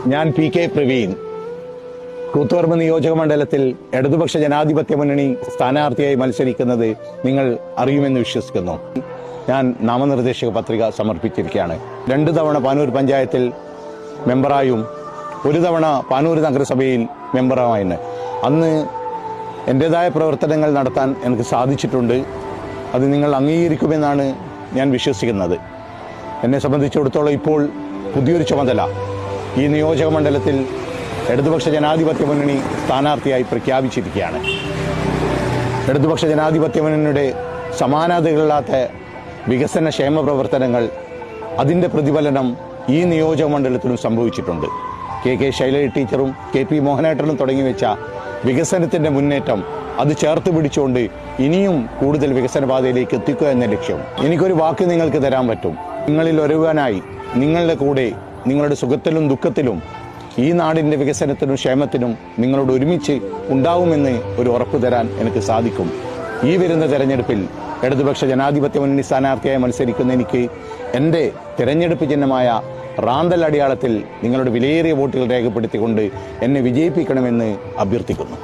ഞാൻ PK പ്രവീൺ, കൂത്തുപറമ്പ് നിയോജക മണ്ഡലത്തിൽ ഇടതുപക്ഷ ജനാധിപത്യ മുന്നണി സ്ഥാനാർത്ഥിയായി മത്സരിക്കുന്നത് നിങ്ങൾ അറിയുമെന്ന് വിശ്വസിക്കുന്നു. ഞാൻ നാമനിർദ്ദേശക പത്രിക സമർപ്പിച്ചിരിക്കുകയാണ്. 2 തവണ പാനൂർ പഞ്ചായത്തിൽ മെമ്പറായും 1 തവണ പാനൂർ നഗരസഭയിൽ മെമ്പറുമായിരുന്നു. അന്ന് എൻ്റേതായ പ്രവർത്തനങ്ങൾ നടത്താൻ എനിക്ക് സാധിച്ചിട്ടുണ്ട്. അത് നിങ്ങൾ അംഗീകരിക്കുമെന്നാണ് ഞാൻ വിശ്വസിക്കുന്നത്. എന്നെ സംബന്ധിച്ചിടത്തോളം ഇപ്പോൾ പുതിയൊരു ചുമതല ഈ നിയോജക മണ്ഡലത്തിൽ ഇടതുപക്ഷ ജനാധിപത്യ മുന്നണി സ്ഥാനാർത്ഥിയായി പ്രഖ്യാപിച്ചിരിക്കുകയാണ്. ഇടതുപക്ഷ ജനാധിപത്യ മുന്നണിയുടെ സമാനതകളില്ലാത്ത വികസന ക്ഷേമ പ്രവർത്തനങ്ങൾ, അതിൻ്റെ പ്രതിഫലനം ഈ നിയോജക മണ്ഡലത്തിലും സംഭവിച്ചിട്ടുണ്ട്. KK ശൈലജ ടീച്ചറും KP മോഹനേട്ടനും തുടങ്ങി വെച്ച വികസനത്തിൻ്റെ മുന്നേറ്റം അത് ചേർത്ത് പിടിച്ചുകൊണ്ട് ഇനിയും കൂടുതൽ വികസന പാതയിലേക്ക് എത്തിക്കുക എന്ന ലക്ഷ്യം. എനിക്കൊരു വാക്ക് നിങ്ങൾക്ക് തരാൻ പറ്റും. നിങ്ങളിൽ ഒരുവനായി നിങ്ങളുടെ കൂടെ നിങ്ങളുടെ സുഖത്തിലും ദുഃഖത്തിലും ഈ നാടിൻ്റെ വികസനത്തിനും ക്ഷേമത്തിനും നിങ്ങളോട് ഒരുമിച്ച് ഉണ്ടാവുമെന്ന് ഒരു ഉറപ്പ് തരാൻ എനിക്ക് സാധിക്കും. ഈ വരുന്ന തെരഞ്ഞെടുപ്പിൽ ഇടതുപക്ഷ ജനാധിപത്യ മുന്നണി സ്ഥാനാർത്ഥിയായി മത്സരിക്കുന്ന എനിക്ക് എൻ്റെ തിരഞ്ഞെടുപ്പ് ചിഹ്നമായ റാന്തൽ അടയാളത്തിൽ നിങ്ങളുടെ വിലയേറിയ വോട്ടുകൾ രേഖപ്പെടുത്തിക്കൊണ്ട് എന്നെ വിജയിപ്പിക്കണമെന്ന് അഭ്യർത്ഥിക്കുന്നു.